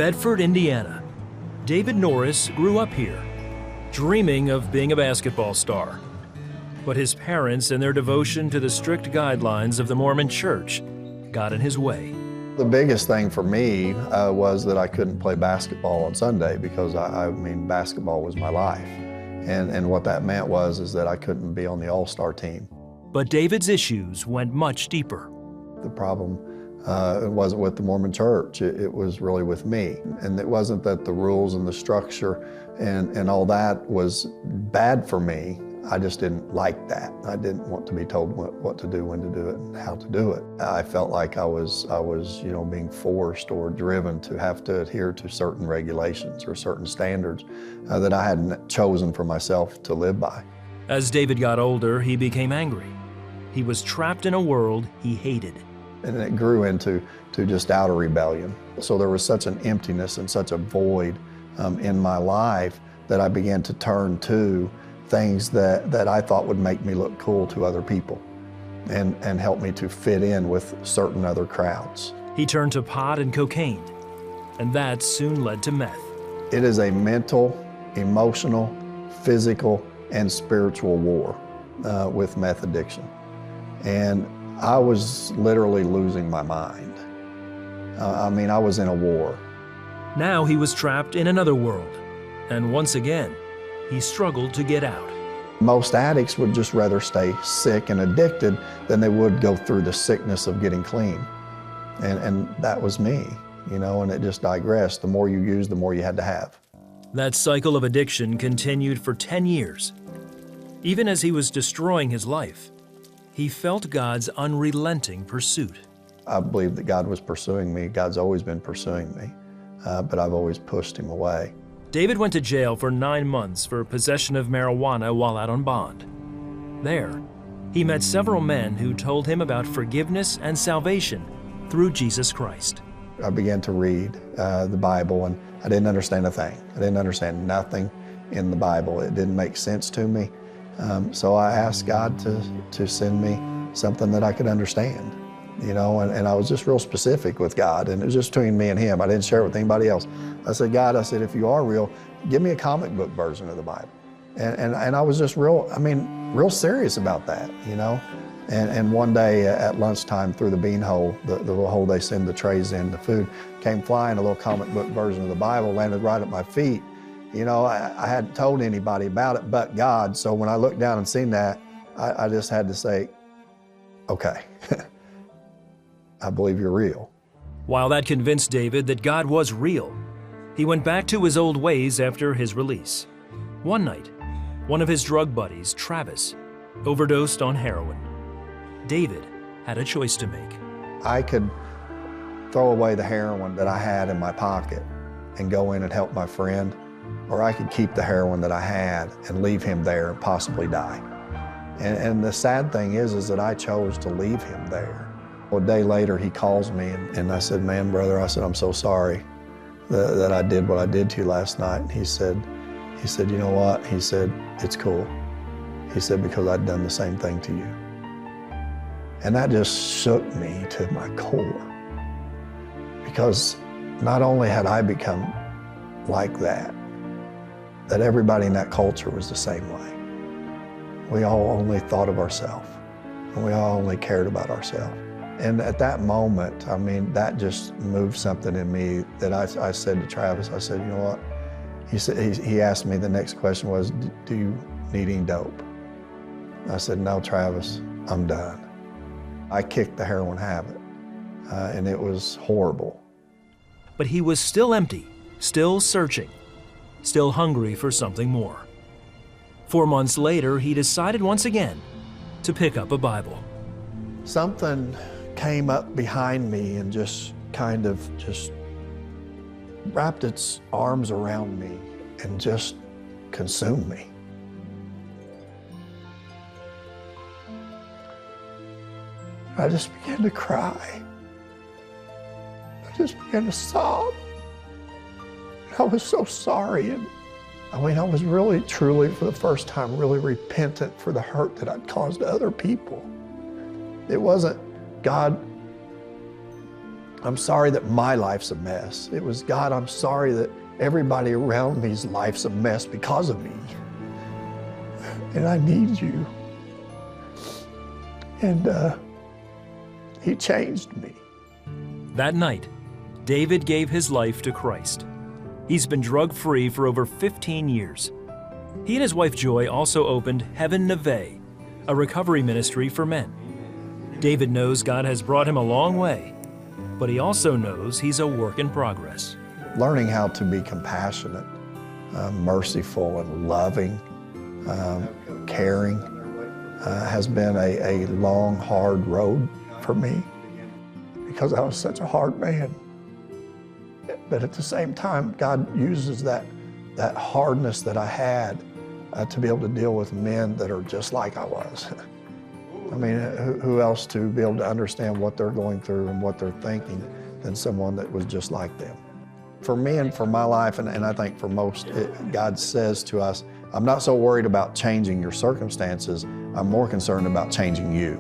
Bedford, Indiana. David Norris grew up here, dreaming of being a basketball star. But his parents and their devotion to the strict guidelines of the Mormon Church got in his way. The biggest thing for me was that I couldn't play basketball on Sunday because I mean, basketball was my life. And what that meant is that I couldn't be on the all-star team. But David's issues went much deeper. The problem it wasn't with the Mormon Church, it was really with me. And it wasn't that the rules and the structure and all that was bad for me. I just didn't like that. I didn't want to be told what to do, when to do it, and how to do it. I felt like I was being forced or driven to have to adhere to certain regulations or certain standards that I hadn't chosen for myself to live by. As David got older, he became angry. He was trapped in a world he hated. And it grew into just outer rebellion. So there was such an emptiness and such a void in my life that I began to turn to things that I thought would make me look cool to other people and help me to fit in with certain other crowds. He turned to pot and cocaine, and that soon led to meth. It is a mental, emotional, physical, and spiritual war with meth addiction. And I was literally losing my mind. I was in a war. Now he was trapped in another world, and once again, he struggled to get out. Most addicts would just rather stay sick and addicted than they would go through the sickness of getting clean. And that was me, and it just digressed. The more you used, the more you had to have. That cycle of addiction continued for 10 years. Even as he was destroying his life, he felt God's unrelenting pursuit. I believe that God was pursuing me. God's always been pursuing me, but I've always pushed him away. David went to jail for 9 months for possession of marijuana while out on bond. There, he met several men who told him about forgiveness and salvation through Jesus Christ. I began to read the Bible, and I didn't understand a thing. I didn't understand nothing in the Bible. It didn't make sense to me. So I asked God to send me something that I could understand, and I was just real specific with God, and it was just between me and him. I didn't share it with anybody else. I said, God, if you are real, give me a comic book version of the Bible. And I was just real serious about that, And one day at lunchtime through the bean hole, the little hole they send the trays in, the food, came flying a little comic book version of the Bible, landed right at my feet. I hadn't told anybody about it but God, so when I looked down and seen that, I just had to say, okay, I believe you're real. While that convinced David that God was real, he went back to his old ways after his release. One night, one of his drug buddies, Travis, overdosed on heroin. David had a choice to make. I could throw away the heroin that I had in my pocket and go in and help my friend, or I could keep the heroin that I had and leave him there and possibly die. And the sad thing is that I chose to leave him there. A day later, he calls me and I said, man, brother, I'm so sorry that I did what I did to you last night. And he said, you know what? He said, it's cool. He said, because I'd done the same thing to you. And that just shook me to my core. Because not only had I become like that everybody in that culture was the same way. We all only thought of ourselves, and we all only cared about ourselves. And at that moment, that just moved something in me that I said to Travis, I said, you know what? He asked me, the next question was, do you need any dope? I said, no, Travis, I'm done. I kicked the heroin habit, and it was horrible. But he was still empty, still searching, still hungry for something more. 4 months later, he decided once again to pick up a Bible. Something came up behind me and just kind of wrapped its arms around me and just consumed me. I just began to cry. I just began to sob. I was so sorry. And I was really, truly, for the first time, really repentant for the hurt that I'd caused to other people. It wasn't, God, I'm sorry that my life's a mess. It was, God, I'm sorry that everybody around me's life's a mess because of me. And I need you. And he changed me. That night, David gave his life to Christ. He's been drug-free for over 15 years. He and his wife Joy also opened Heaven Neve, a recovery ministry for men. David knows God has brought him a long way, but he also knows he's a work in progress. Learning how to be compassionate, merciful and loving, caring has been a long, hard road for me because I was such a hard man. But at the same time, God uses that hardness that I had to be able to deal with men that are just like I was. I mean, who else to be able to understand what they're going through and what they're thinking than someone that was just like them? For me and for my life, and I think for most, God says to us, I'm not so worried about changing your circumstances, I'm more concerned about changing you.